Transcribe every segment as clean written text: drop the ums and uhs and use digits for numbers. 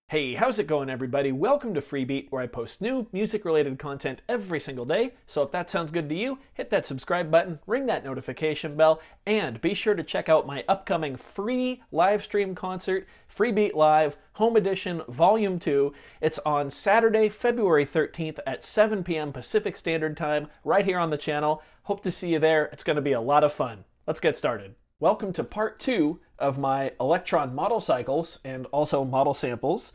Hey, how's it going, everybody? Welcome to Freebeat, where I post new music-related content every single day. So if that sounds good to you, hit that subscribe button, ring that notification bell, and be sure to check out my upcoming free live stream concert, Freebeat Live Home Edition Volume 2. It's on Saturday, February 13th at 7 p.m. Pacific Standard Time, right here on the channel. Hope to see you there. It's going to be a lot of fun. Let's get started. Welcome to part 2 of my Elektron model cycles and also model samples,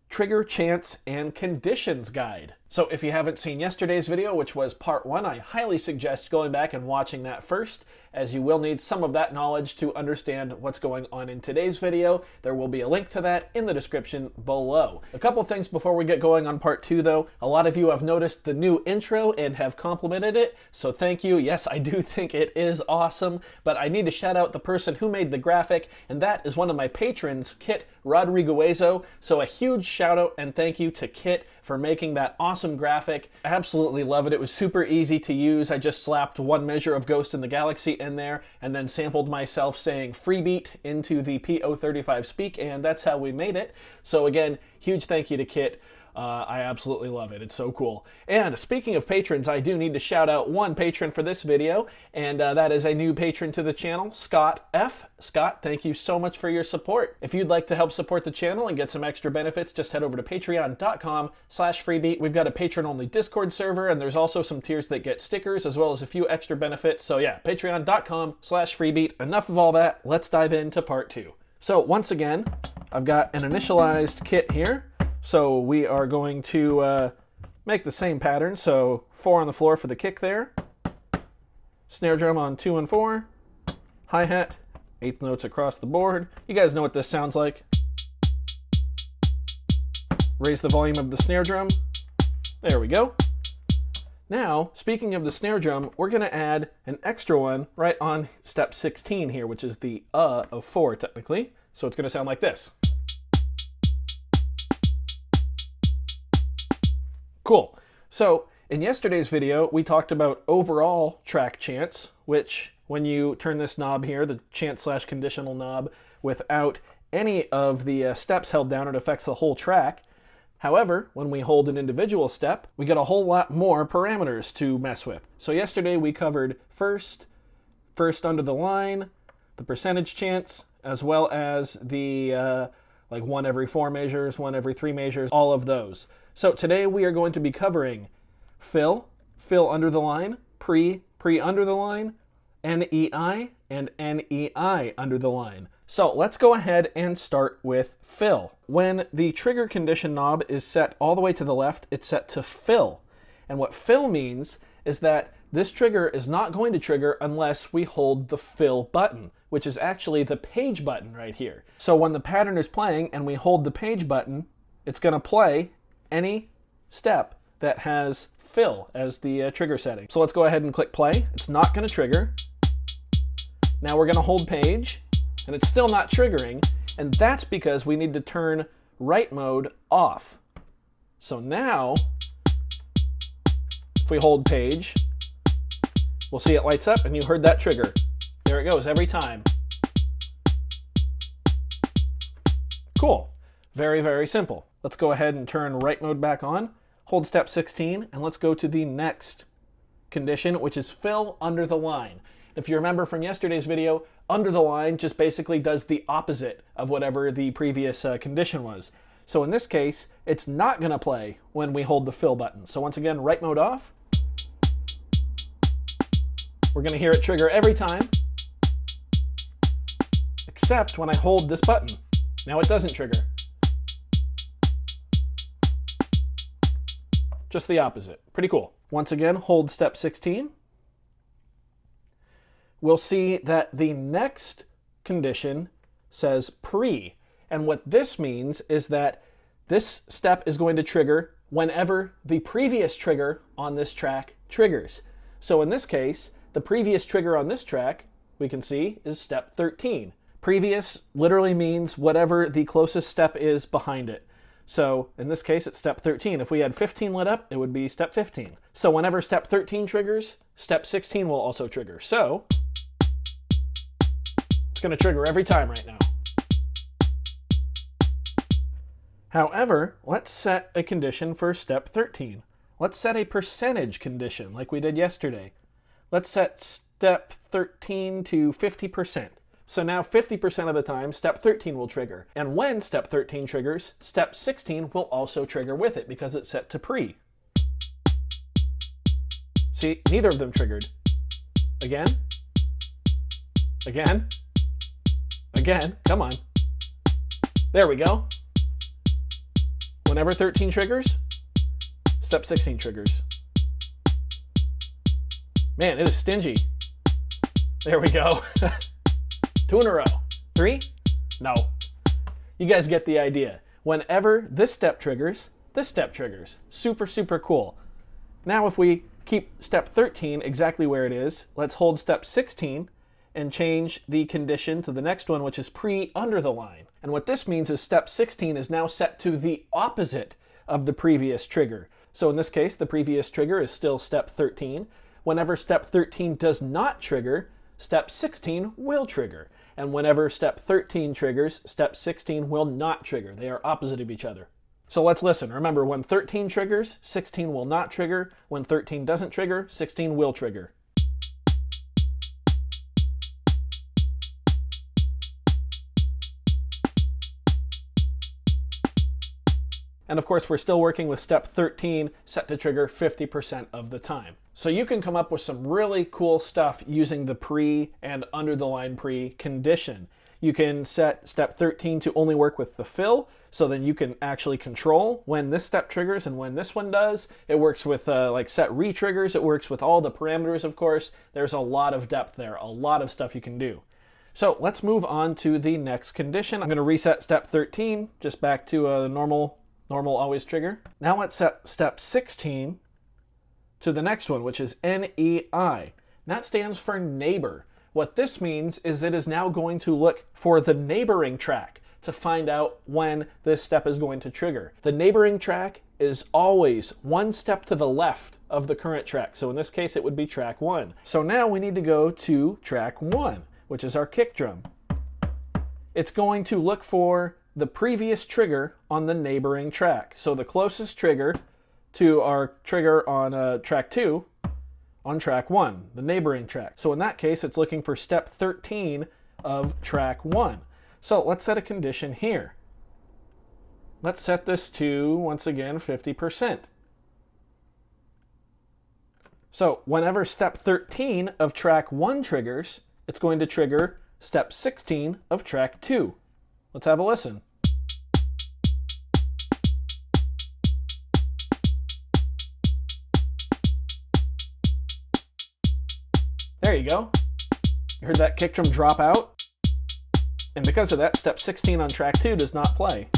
trigger, chance, and conditions guide. So if you haven't seen yesterday's video, which was part 1, I highly suggest going back and watching that first, as you will need some of that knowledge to understand what's going on in today's video. There will be a link to that in the description below. A couple things before we get going on part 2 though. A lot of you have noticed the new intro and have complimented it, so thank you. Yes, I do think it is awesome, but I need to shout out the person who made the graphic, and that is one of my patrons, Kit Rodriguezo. So a huge shout out and thank you to Kit for making that awesome graphic. I absolutely love it. It was super easy to use. I just slapped one measure of Ghost in the Galaxy in there and then sampled myself saying Freebeat into the PO35 speak, and that's how we made it. So again, huge thank you to Kit. I absolutely love it. It's so cool. And speaking of patrons, I do need to shout out one patron for this video, and that is a new patron to the channel, Scott F. Scott, thank you so much for your support. If you'd like to help support the channel and get some extra benefits, just head over to patreon.com/freebeat. We've got a patron-only Discord server, and there's also some tiers that get stickers, as well as a few extra benefits. So yeah, patreon.com/freebeat. Enough of all that. Let's dive into part 2. So once again, I've got an initialized kit here. So we are going to make the same pattern. So 4 on the floor for the kick there. Snare drum on 2 and 4. Hi-hat, 8th notes across the board. You guys know what this sounds like. Raise the volume of the snare drum. There we go. Now, speaking of the snare drum, we're going to add an extra one right on step 16 here, which is the of 4 technically. So it's going to sound like this. Cool. So in yesterday's video, we talked about overall track chance, which when you turn this knob here, the chance/conditional knob, without any of the steps held down, it affects the whole track. However, when we hold an individual step, we get a whole lot more parameters to mess with. So yesterday we covered first under the line, the percentage chance, as well as the like 1 every 4 measures, 1 every 3 measures, all of those. So today we are going to be covering fill under the line, pre under the line, NEI, and NEI under the line. So let's go ahead and start with fill. When the trigger condition knob is set all the way to the left, it's set to fill. And what fill means is that this trigger is not going to trigger unless we hold the fill button, which is actually the page button right here. So when the pattern is playing and we hold the page button, it's going to play any step that has fill as the trigger setting. So let's go ahead and click play. It's not going to trigger. Now we're going to hold page, and it's still not triggering, and that's because we need to turn write mode off. So now, if we hold page, we'll see it lights up, and you heard that trigger. There it goes every time. Cool. Very, very simple. Let's go ahead and turn write mode back on, hold step 16, and let's go to the next condition, which is fill under the line. If you remember from yesterday's video, under the line just basically does the opposite of whatever the previous condition was. So in this case, it's not going to play when we hold the fill button. So once again, write mode off. We're going to hear it trigger every time, except when I hold this button. Now it doesn't trigger. Just the opposite. Pretty cool. Once again, hold step 16. We'll see that the next condition says pre. And what this means is that this step is going to trigger whenever the previous trigger on this track triggers. So in this case, the previous trigger on this track, we can see, is step 13. Previous literally means whatever the closest step is behind it. So in this case, it's step 13. If we had 15 lit up, it would be step 15. So whenever step 13 triggers, step 16 will also trigger. So it's going to trigger every time right now. However, let's set a condition for step 13. Let's set a percentage condition like we did yesterday. Let's set step 13 to 50%. So now 50% of the time, step 13 will trigger. And when step 13 triggers, step 16 will also trigger with it because it's set to pre. See, neither of them triggered. Again. Again. Again. Come on. There we go. Whenever 13 triggers, step 16 triggers. Man, it is stingy. There we go. 2 in a row. 3? No. You guys get the idea. Whenever this step triggers, this step triggers. Super, super cool. Now if we keep step 13 exactly where it is, let's hold step 16 and change the condition to the next one, which is pre under the line. And what this means is step 16 is now set to the opposite of the previous trigger. So in this case, the previous trigger is still step 13. Whenever step 13 does not trigger, step 16 will trigger. And whenever step 13 triggers, step 16 will not trigger. They are opposite of each other. So let's listen. Remember, when 13 triggers, 16 will not trigger. When 13 doesn't trigger, 16 will trigger. And of course, we're still working with step 13 set to trigger 50% of the time. So you can come up with some really cool stuff using the pre and under the line pre condition. You can set step 13 to only work with the fill, so then you can actually control when this step triggers and when this one does. It works with like set re-triggers. It works with all the parameters, of course. There's a lot of depth there, a lot of stuff you can do. So let's move on to the next condition. I'm going to reset step 13 just back to a normal always trigger. Now let's set step 16 to the next one, which is NEI. That stands for neighbor. What this means is it is now going to look for the neighboring track to find out when this step is going to trigger. The neighboring track is always one step to the left of the current track. So in this case, it would be track 1. So now we need to go to track 1, which is our kick drum. It's going to look for the previous trigger on the neighboring track. So the closest trigger to our trigger on track 2 on track 1, the neighboring track. So in that case, it's looking for step 13 of track 1. So let's set a condition here. Let's set this to, once again, 50%. So whenever step 13 of track 1 triggers, it's going to trigger step 16 of track 2. Let's have a listen. There you go. You heard that kick drum drop out? And because of that, step 16 on track 2 does not play.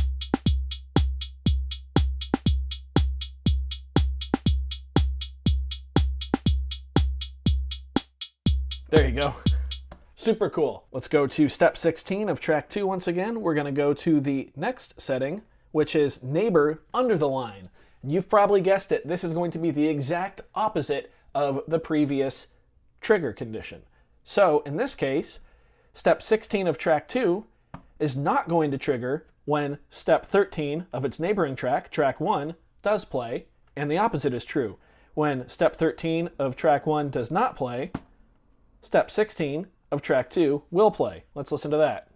There you go. Super cool. Let's go to step 16 of track 2 once again. We're going to go to the next setting, which is neighbor under the line. And you've probably guessed it. This is going to be the exact opposite of the previous trigger condition. So in this case, step 16 of track 2 is not going to trigger when step 13 of its neighboring track, track 1, does play, and the opposite is true. When step 13 of track 1 does not play, step 16 of track 2 will play. Let's listen to that.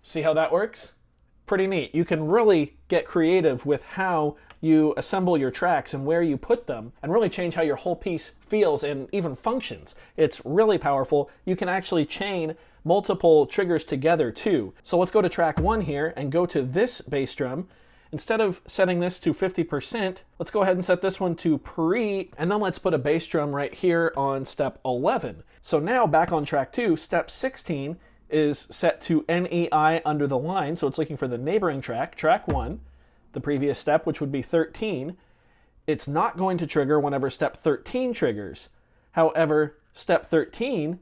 See how that works? Pretty neat. You can really get creative with how you assemble your tracks and where you put them and really change how your whole piece feels and even functions. It's really powerful. You can actually chain multiple triggers together too. So let's go to track 1 here and go to this bass drum. Instead of setting this to 50%, let's go ahead and set this one to pre, and then let's put a bass drum right here on step 11. So now back on track 2, step 16 is set to NEI under the line, so it's looking for the neighboring track, track 1, the previous step, which would be 13. It's not going to trigger whenever step 13 triggers. However, step 13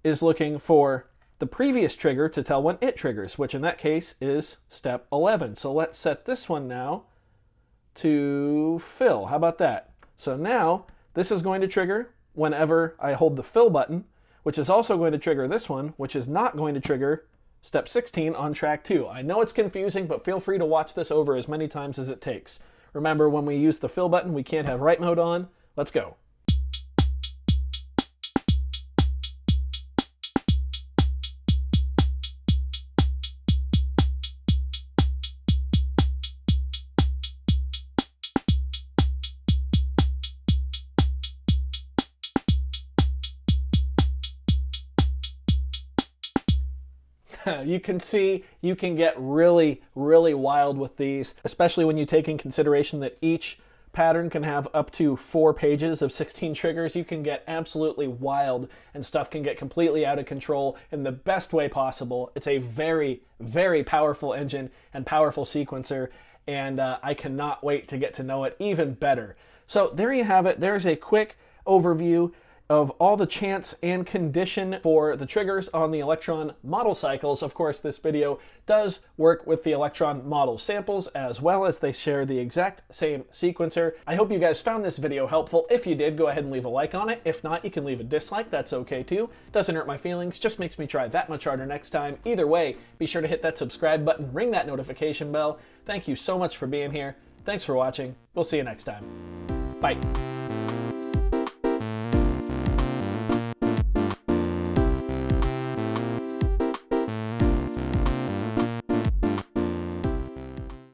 is looking for the previous trigger to tell when it triggers, which in that case is step 11. So let's set this one now to fill. How about that? So now this is going to trigger whenever I hold the fill button, which is also going to trigger this one, which is not going to trigger step 16 on track 2. I know it's confusing, but feel free to watch this over as many times as it takes. Remember, when we use the fill button, we can't have write mode on. Let's go. You can see you can get really, really wild with these, especially when you take in consideration that each pattern can have up to 4 pages of 16 triggers. You can get absolutely wild and stuff can get completely out of control in the best way possible. It's a very, very powerful engine and powerful sequencer, and I cannot wait to get to know it even better. So there you have it. There's a quick overview of all the chance and condition for the triggers on the Elektron model cycles. Of course, this video does work with the Elektron model samples as well, as they share the exact same sequencer. I hope you guys found this video helpful. If you did, go ahead and leave a like on it. If not, you can leave a dislike. That's okay too. Doesn't hurt my feelings, just makes me try that much harder next time. Either way, be sure to hit that subscribe button, ring that notification bell. Thank you so much for being here. Thanks for watching. We'll see you next time. Bye.